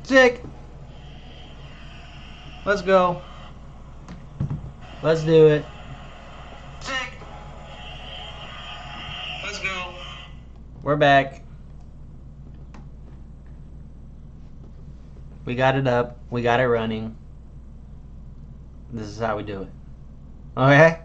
Sick. Let's go. Let's do it. Sick. Let's go. We're back. We got it up. We got it running. This is how we do it. Okay?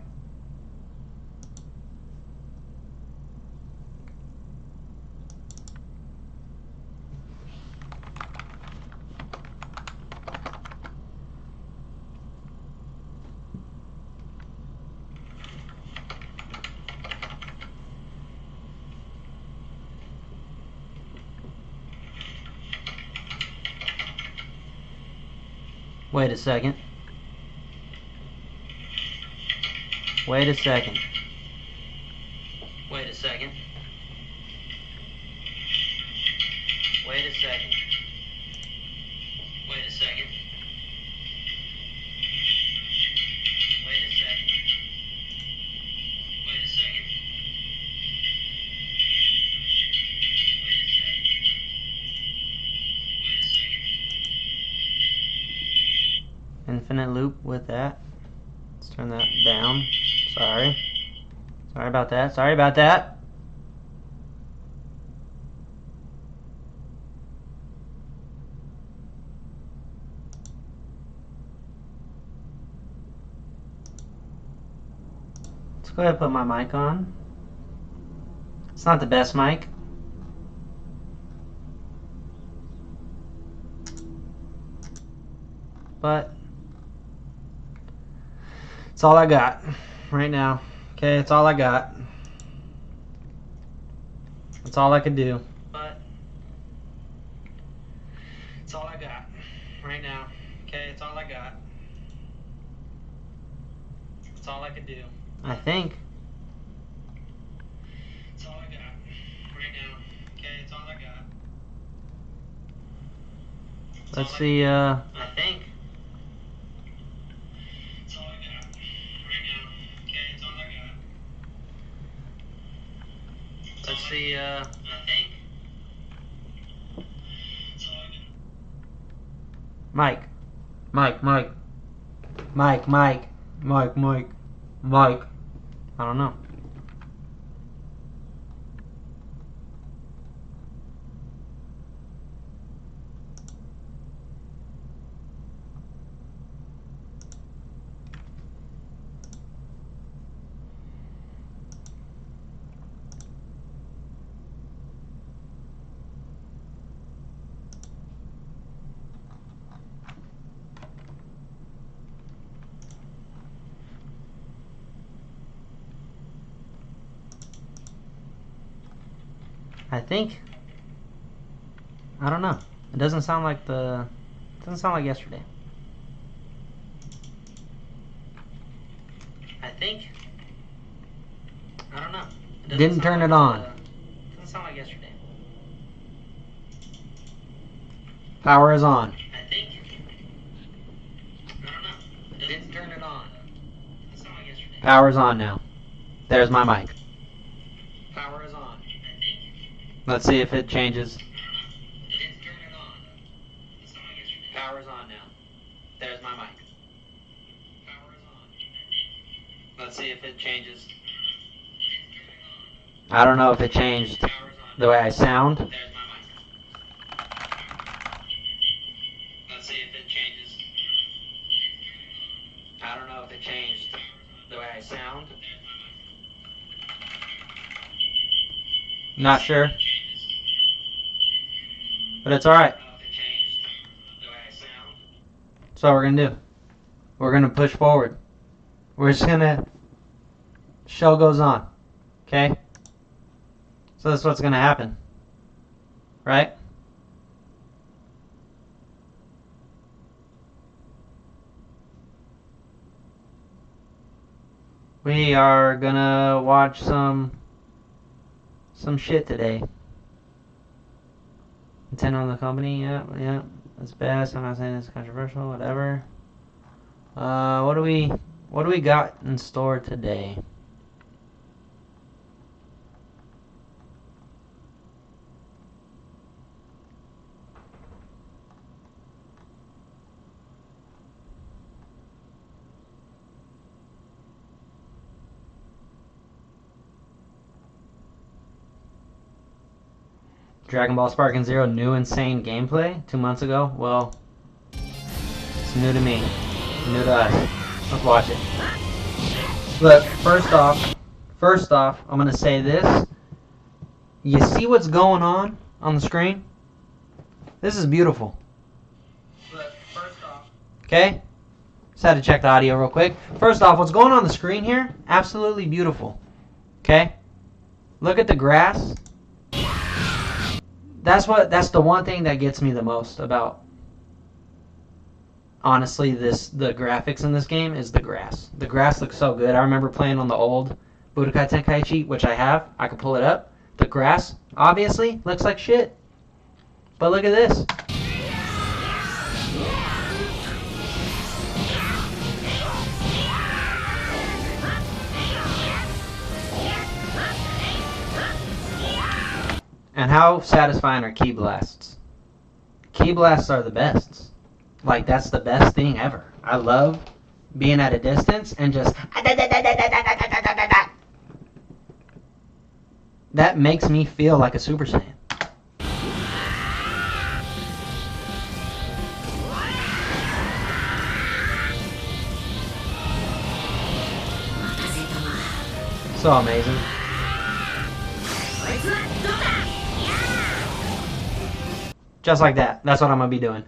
Wait a second. Wait a second. Wait a second. Wait a second. Wait a second. Wait a second. Wait a second. Wait a second. Wait a second. Infinite loop with that. Let's turn that down. Sorry. Sorry about that. Sorry about that. Let's go ahead and put my mic on. It's not the best mic. But it's all I got right now. Okay, it's all I got. That's all I could do. But it's all I got right now. Okay, it's all I got. That's all I could do. I think. It's all I got right now. Okay, it's all I got. Let's see, I think. It's all I got right now. Okay, it's all I got. Let's see, I think. It's all I got. Mike. Mike. Mike. I don't know. I think. I don't know. It doesn't sound like yesterday. I think. I don't know. Didn't turn it on. Doesn't sound like yesterday. Power is on. I think. I don't know. Didn't turn it on. Doesn't sound like yesterday. Power's on now. There's my mic. Power is on. I think. Let's see if it changes. Didn't turn it on. Doesn't sound like yesterday. Power's on now. There's my mic. Power is on. I think. Let's see if it changes. I don't know if it changed the way I sound. There's my mic. Let's see if it changes. I don't know if it changed the way I sound. Not sure. But it's alright. That's what we're going to do. We're going to push forward. We're just going to... Show goes on. Okay? So that's what's going to happen. Right? We are going to watch some shit today. Intent on the company, yeah. That's best. I'm not saying it's controversial, whatever. What do we got in store today? Dragon Ball Sparking Zero new insane gameplay 2 months ago. Well, it's new to me, new to us. Let's watch it. Look, first off, I'm gonna say this. You see what's going on the screen? This is beautiful. Look, first off. Okay? Just had to check the audio real quick. First off, what's going on the screen here? Absolutely beautiful. Okay? Look at the grass. That's the one thing that gets me the most about, honestly, the graphics in this game is the grass. The grass looks so good. I remember playing on the old Budokai Tenkaichi, which I have. I could pull it up. The grass, obviously, looks like shit. But look at this. And how satisfying are ki blasts? Ki blasts are the best. Like, that's the best thing ever. I love being at a distance and just... That makes me feel like a Super Saiyan. So amazing. Just like that. That's what I'm going to be doing.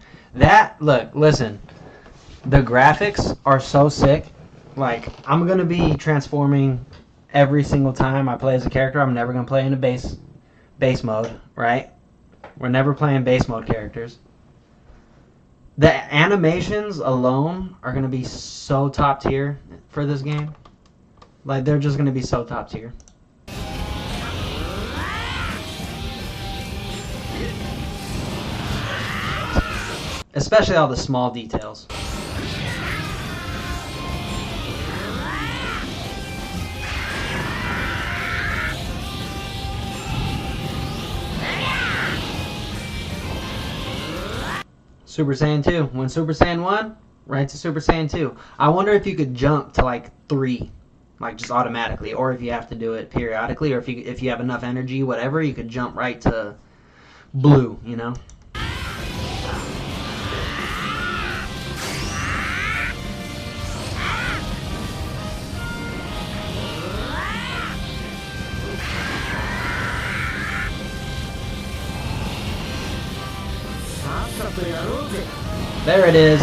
Look, listen. The graphics are so sick. Like, I'm going to be transforming every single time I play as a character. I'm never going to play in a base mode, right? We're never playing base mode characters. The animations alone are going to be so top tier for this game. Like, they're just going to be so top tier. Especially all the small details. Super Saiyan 2. When Super Saiyan 1, right to Super Saiyan 2. I wonder if you could jump to like 3, like just automatically, or if you have to do it periodically, or if you have enough energy, whatever, you could jump right to blue, you know? There it is.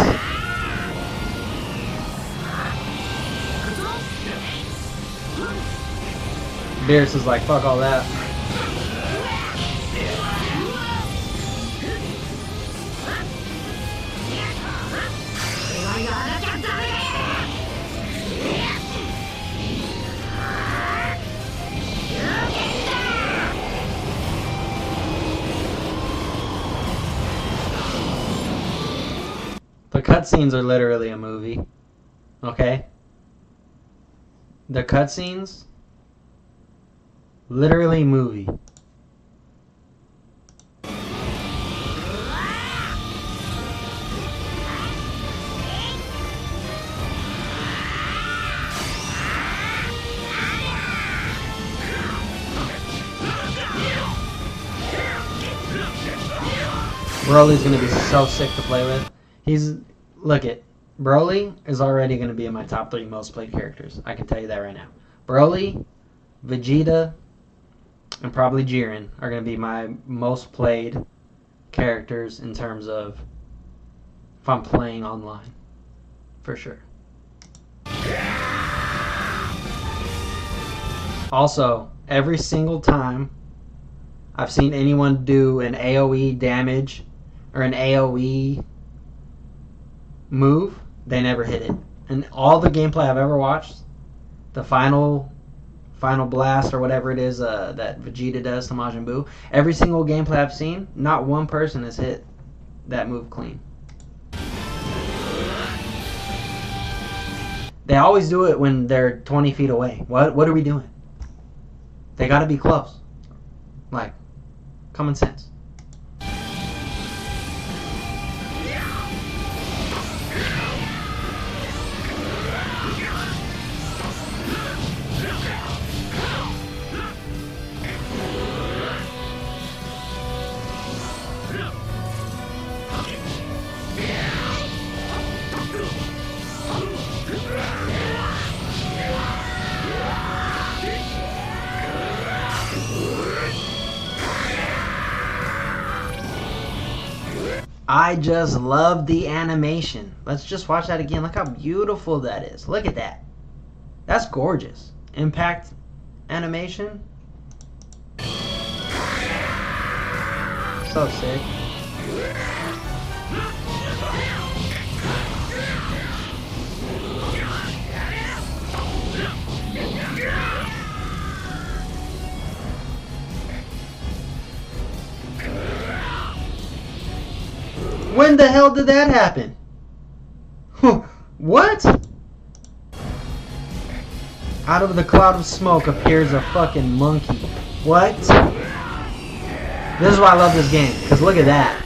Beerus is like, fuck all that. The cutscenes are literally a movie. Okay? The cutscenes, literally movie. Broly's gonna be so sick to play with. Broly is already gonna be in my top 3 most played characters. I can tell you that right now. Broly, Vegeta, and probably Jiren are gonna be my most played characters in terms of if I'm playing online. For sure. Also, every single time I've seen anyone do an AoE damage or an AoE move, they never hit it. And all the gameplay I've ever watched, the final blast or whatever it is that Vegeta does to Majin Buu, every single gameplay I've seen, not one person has hit that move clean. They always do it when they're 20 feet away. What are we doing? They gotta be close. Like, common sense. I just love the animation. Let's just watch that again. Look how beautiful that is. Look at that. That's gorgeous. Impact animation. So sick. When the hell did that happen? What? Out of the cloud of smoke appears a fucking monkey. What? This is why I love this game, because look at that.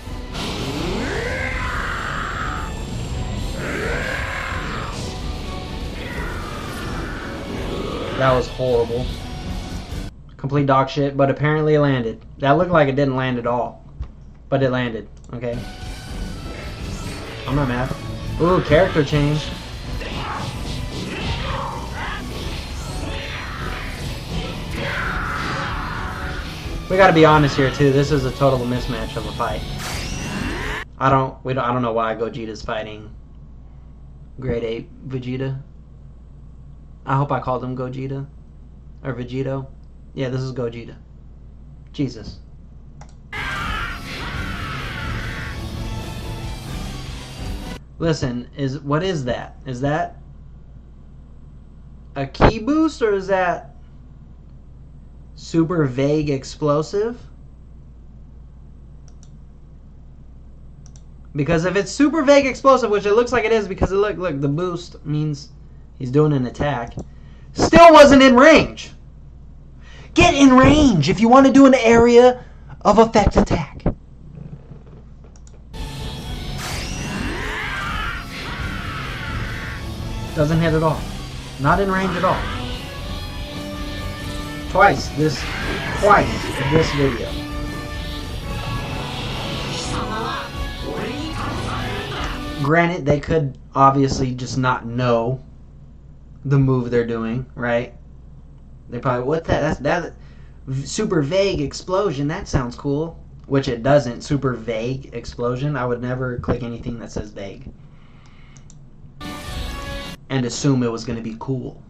That was horrible. Complete dog shit, but apparently it landed. That looked like it didn't land at all. But it landed, okay? I'm not mad. Ooh, character change. We gotta be honest here too. This is a total mismatch of a fight. I don't know why Gogeta's fighting Grade 8 Vegeta. I hope I called him Gogeta or Vegeto. Yeah, this is Gogeta. Jesus. Listen, what is that? Is that a key boost or is that super vague explosive? Because if it's super vague explosive, which it looks like it is because look, the boost means he's doing an attack. Still wasn't in range. Get in range if you want to do an area of effect attack. Doesn't hit at all. Not in range at all. Twice this video. Granted, they could obviously just not know the move they're doing, right? They probably, what that super vague explosion, that sounds cool. Which it doesn't. Super vague explosion. I would never click anything that says vague and assume it was going to be cool.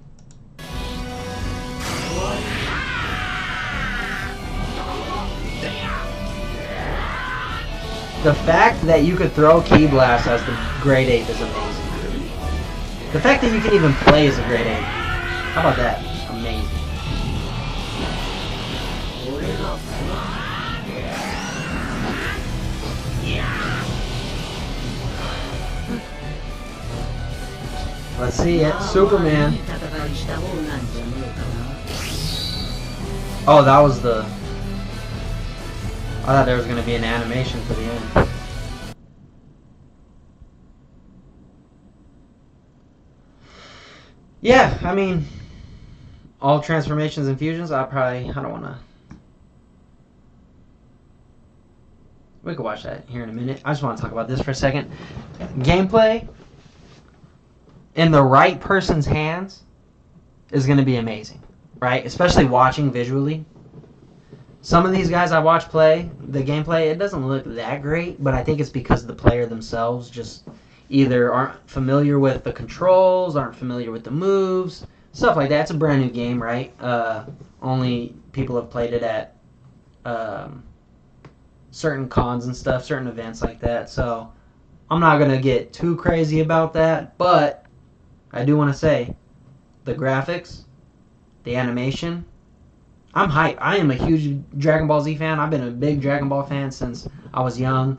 The fact that you could throw Ki Blast as the grade 8 is amazing. The fact that you can even play as a grade 8. How about that? Amazing. Let's see it. Superman. Oh, that was the... I thought there was going to be an animation for the end. Yeah, I mean, all transformations and fusions, I don't want to... We could watch that here in a minute. I just want to talk about this for a second. Gameplay in the right person's hands is going to be amazing, right? Especially watching visually. Some of these guys I watch play, the gameplay, it doesn't look that great, but I think it's because the player themselves just either aren't familiar with the controls, aren't familiar with the moves, stuff like that. It's a brand new game, right? Only people have played it at certain cons and stuff, certain events like that. So I'm not going to get too crazy about that, but I do want to say the graphics, the animation, I'm hyped. I am a huge Dragon Ball Z fan. I've been a big Dragon Ball fan since I was young.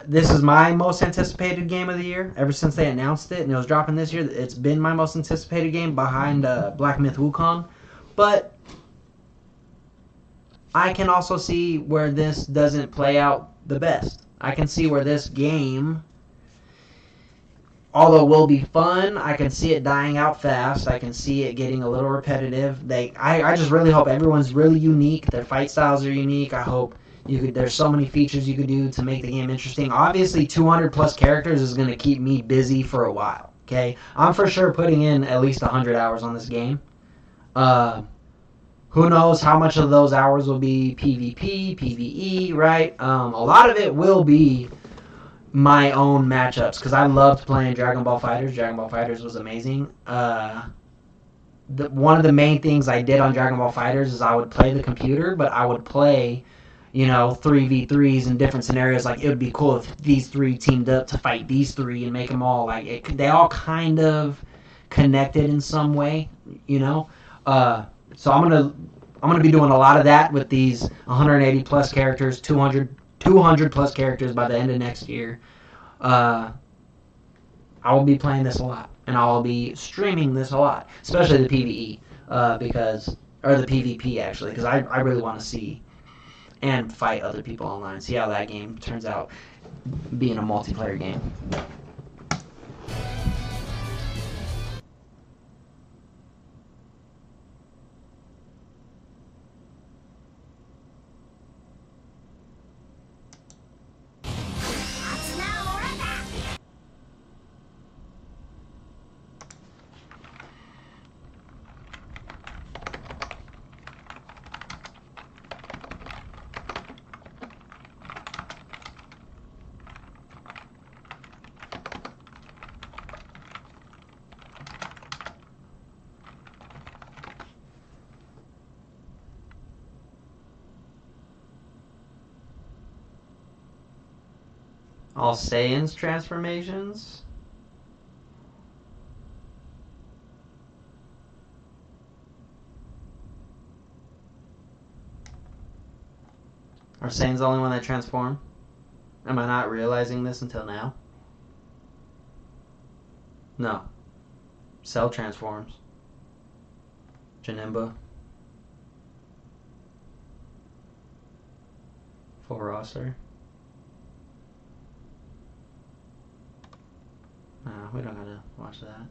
This is my most anticipated game of the year ever since they announced it, and it was dropping this year. It's been my most anticipated game behind Black Myth Wukong. But I can also see where this doesn't play out the best. I can see where this game, although it will be fun, I can see it dying out fast. I can see it getting a little repetitive. I just really hope everyone's really unique. Their fight styles are unique. I hope there's so many features you could do to make the game interesting. Obviously, 200 plus characters is going to keep me busy for a while. Okay, I'm for sure putting in at least 100 hours on this game. Who knows how much of those hours will be PvP, PvE, right? A lot of it will be my own matchups, because I loved playing Dragon Ball FighterZ. Dragon Ball FighterZ was amazing. One of the main things I did on Dragon Ball FighterZ is I would play the computer, but I would play, 3v3s in different scenarios. Like, it would be cool if these three teamed up to fight these three and make them all, they all kind of connected in some way, So I'm gonna be doing a lot of that with these 180 plus characters, 200 plus characters by the end of next year. I will be playing this a lot, and I will be streaming this a lot, especially the PvE, or the PvP actually, because I really want to see and fight other people online, see how that game turns out being a multiplayer game. All Saiyan's transformations. Are Saiyans the only one that transform? Am I not realizing this until now? No. Cell transforms. Janemba. Full roster. We don't gotta watch that.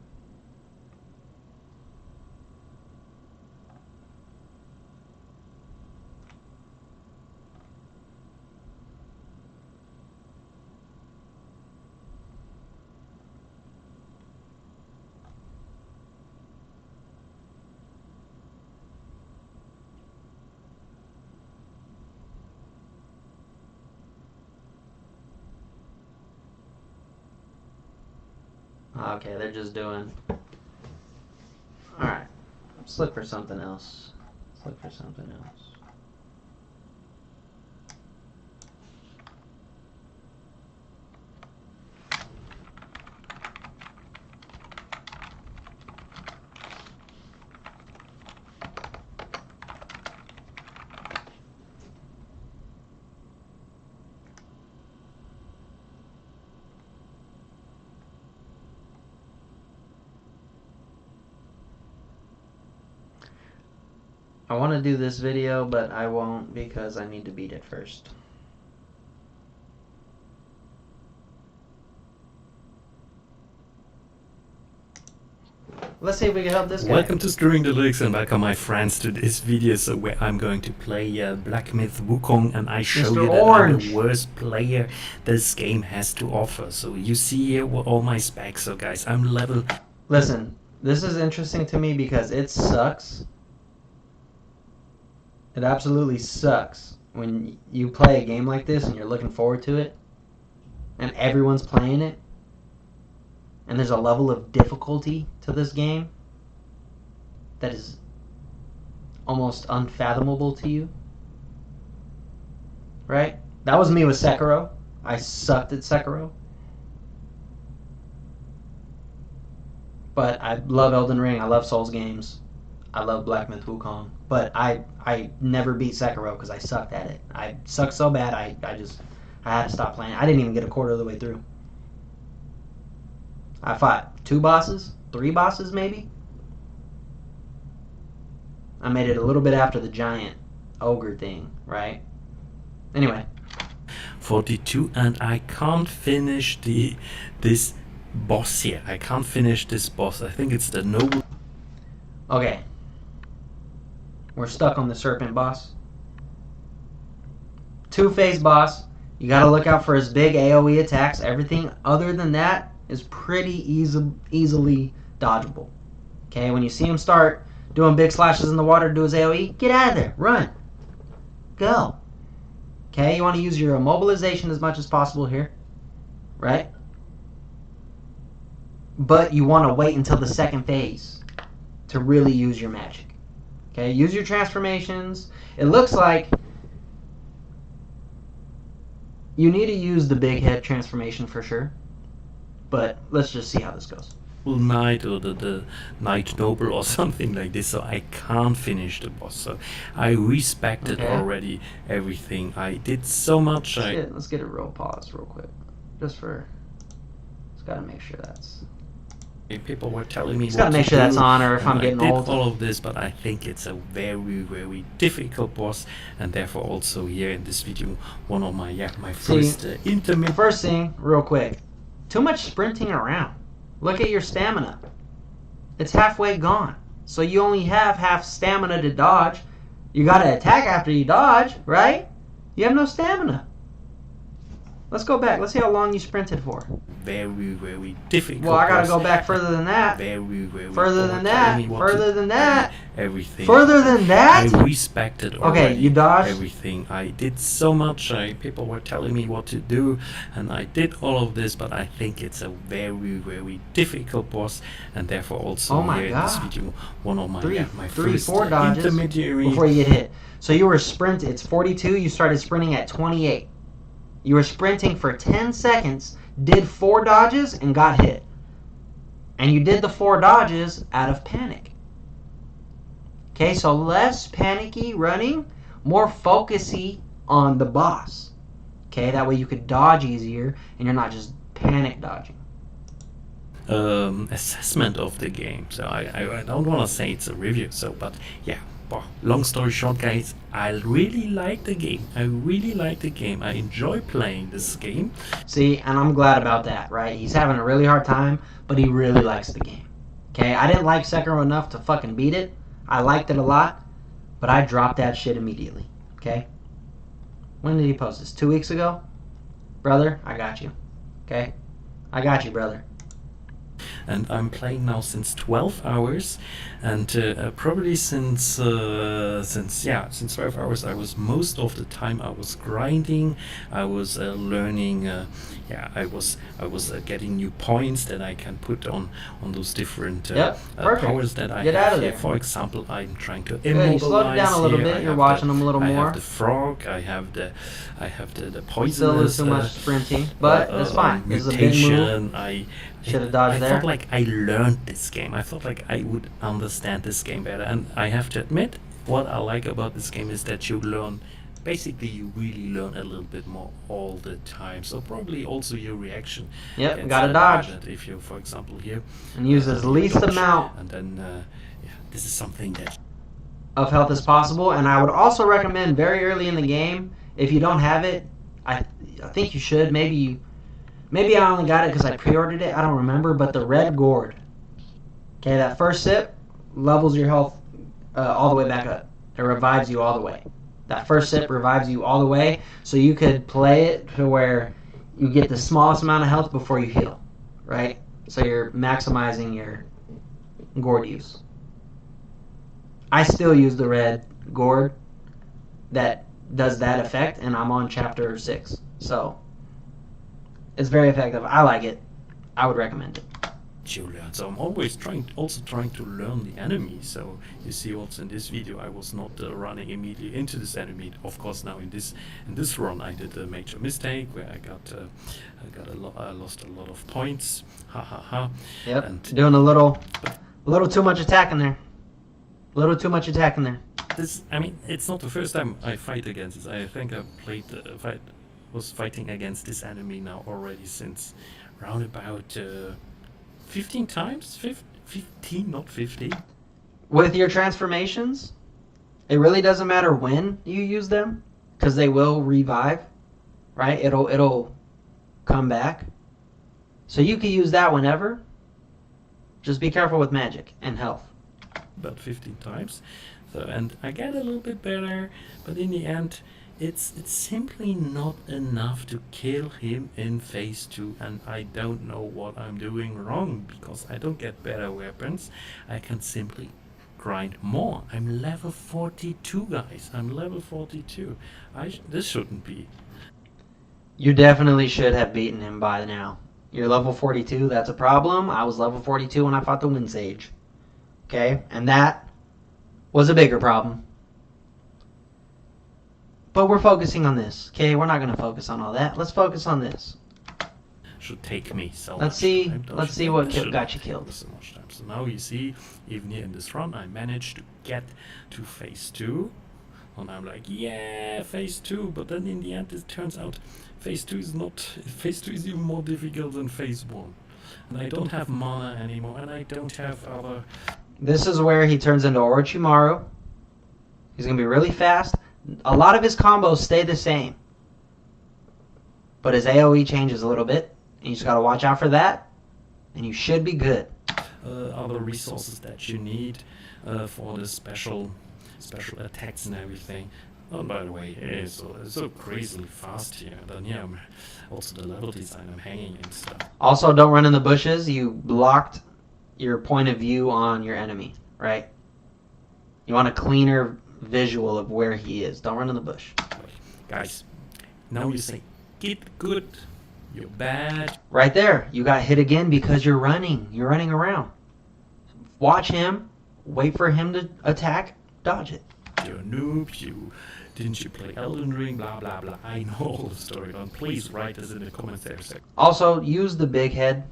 Okay, they're just doing... Alright. Let's look for something else. Let's look for something else. I want to do this video, but I won't because I need to beat it first. Let's see if we can help this guy. Welcome to Screwing the Lyrics and welcome my friends to this video where I'm going to play Black Myth Wukong, and I show Mr. you that Orange. I'm the worst player this game has to offer. So you see here all my specs. So guys, I'm level... Listen, this is interesting to me because it sucks. It absolutely sucks when you play a game like this and you're looking forward to it and everyone's playing it and there's a level of difficulty to this game that is almost unfathomable to you. Right? That was me with Sekiro. I sucked at Sekiro. But I love Elden Ring. I love Souls games. I love Black Myth Wukong. But I never beat Sekiro because I sucked at it. I sucked so bad I had to stop playing. I didn't even get a quarter of the way through. I fought 2 bosses, 3 bosses maybe. I made it a little bit after the giant ogre thing, right? Anyway. 42, and I can't finish this boss here. I can't finish this boss. I think it's the noble... Okay. We're stuck on the serpent boss. 2-phase boss. You gotta look out for his big AoE attacks. Everything other than that is pretty easily dodgeable. Okay, when you see him start doing big slashes in the water to do his AoE, get out of there. Run. Go. Okay, you want to use your immobilization as much as possible here. Right? But you want to wait until the 2nd phase to really use your magic. Okay, use your transformations. It looks like you need to use the big head transformation for sure. But let's just see how this goes. Knight or the Knight Noble or something like this, so I can't finish the boss. So I respected already everything. I did so much. Let's get a real pause real quick. Just gotta make sure that's... People were telling me just gotta make sure that's on, or if I'm getting old. I did all of this, but I think it's a very, very difficult boss, and therefore also here in this video, one of my first intermittent... First thing, real quick, too much sprinting around. Look at your stamina. It's halfway gone. So you only have half stamina to dodge. You gotta attack after you dodge, right? You have no stamina. Let's go back. Let's see how long you sprinted for. Very, very difficult. Well, I gotta go back further than that. Very, very further than that. Further than that. Everything. Further than that. I respected already. Okay, you dodged everything. I did so much. People were telling me what to do, and I did all of this. But I think it's a very, very difficult boss, and therefore also here in this video, one of my my first 4 dodges intermediary before you get hit. So you were sprinting. It's 42. You started sprinting at 28. You were sprinting for 10 seconds, did 4 dodges, and got hit. And you did the 4 dodges out of panic. Okay, so less panicky running, more focusy on the boss. Okay, that way you could dodge easier, and you're not just panic dodging. Assessment of the game. So I don't want to say it's a review. So, but yeah, But long story short, guys, I really like the game. I enjoy playing this game. See, and I'm glad about that, right? He's having a really hard time, but he really likes the game. Okay, I didn't like Sekiro enough to fucking beat it. I liked it a lot, but I dropped that shit immediately. Okay? When did he post this? 2 weeks ago? Brother, I got you. Okay? I got you, brother. And I'm playing now since 12 hours, and probably since 12 hours I was most of the time I was grinding, I was learning, I was getting new points that I can put on those different powers that I have here. For example, I'm trying to immobilize. You slowed it down a little bit. You're watching them a little more. I have the frog. I have the poisonous. Still is too much sprinting, but it's fine. This is a big move. Should have dodged there. I felt like I learned this game. I felt like I would understand this game better. And I have to admit, what I like about this game is that you learn, basically you really learn a little bit more all the time. So probably also your reaction. Yep, gotta dodge. If you, for example, here. And use as least amount. And then, this is something that... of health as possible. And I would also recommend very early in the game, if you don't have it, I think you should. Maybe I only got it because I pre-ordered it. I don't remember. But the red gourd. Okay, that first sip levels your health all the way back up. It revives you all the way. That first sip revives you all the way. So you could play it to where you get the smallest amount of health before you heal. Right? So you're maximizing your gourd use. I still use the red gourd that does that effect. And I'm on chapter 6. So... it's very effective. I like it. I would recommend it. You learn. So I'm always trying to learn the enemy. So you see also in this video, I was not running immediately into this enemy. Of course, now in this run, I did a major mistake where I lost a lot of points. Ha ha ha. Yep. And doing a little too much attack in there. A little too much attack in there. It's not the first time I fight against this. I think I was fighting against this enemy now already since round about 15 times? 15, not 50. With your transformations, it really doesn't matter when you use them, because they will revive, right? It'll come back. So you can use that whenever. Just be careful with magic and health. About 15 times. So, and I get a little bit better, but in the end, it's simply not enough to kill him in phase 2, and I don't know what I'm doing wrong, because I don't get better weapons. I can simply grind more. I'm level 42, guys. I'm level 42. This shouldn't be. You definitely should have beaten him by now. You're level 42, that's a problem. I was level 42 when I fought the Wind Sage. Okay? And that was a bigger problem. But we're focusing on this, okay? We're not going to focus on all that. Let's focus on this. Should take me so Let's see what got you killed. So much time. So now you see, even here in this run, I managed to get to phase 2. And I'm like, yeah, phase 2. But then in the end, it turns out phase 2 is even more difficult than phase 1. And I don't have mana anymore, and I don't have other... This is where he turns into Orochimaru. He's going to be really fast. A lot of his combos stay the same, but his AoE changes a little bit, and you just gotta watch out for that, and you should be good. Other resources that you need for the special attacks and everything. Oh, by the way, it's so crazily fast here. And then also the level design, I'm hanging and stuff. Also, don't run in the bushes. You blocked your point of view on your enemy, right? You want a cleaner visual of where he is. Don't run in the bush. Guys, now you say, get good, you're bad. Right there, you got hit again because you're running. You're running around. Watch him, wait for him to attack, dodge it. You're a noob, didn't you play Elden Ring, blah blah blah. I know all the story, but please write this in the comments there. Also, use the big head,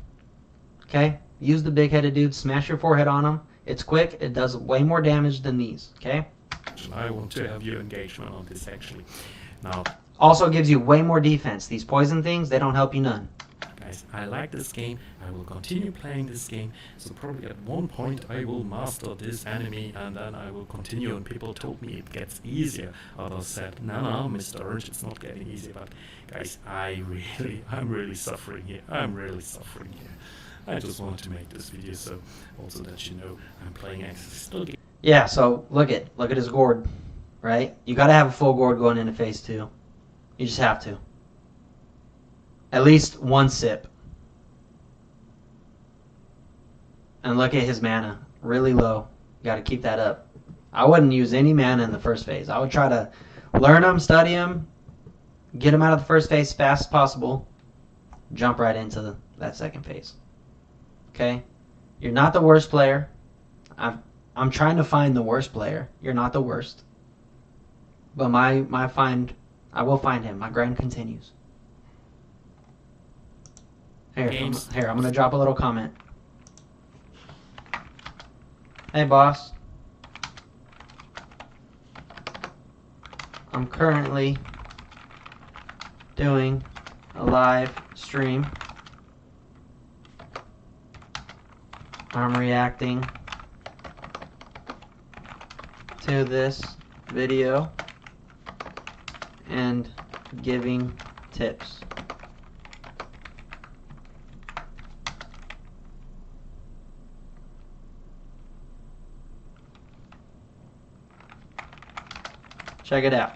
okay? Use the big-headed dude, smash your forehead on him. It's quick, it does way more damage than these, okay? I want to have your engagement on this actually. Now, also gives you way more defense. These poison things, they don't help you none. guys, I like this game. I will continue playing this game. So probably at one point I will master this enemy, and then I will continue. And people told me it gets easier. Others said, no, Mr. Orange, it's not getting easier. But guys, I'm really suffering here. I'm really suffering here. I just wanted to make this video so also that you know I'm playing still. Yeah, so look at his gourd, right? You got to have a full gourd going into phase 2. You just have to. At least one sip. And look at his mana, really low. You got to keep that up. I wouldn't use any mana in the first phase. I would try to learn them, study them, get them out of the first phase as fast as possible, jump right into that second phase. Okay? You're not the worst player. I'm trying to find the worst player. You're not the worst. But I will find him. My grind continues. Here, I'm gonna drop a little comment. Hey, boss. I'm currently doing a live stream. I'm reacting to this video and giving tips. Check it out.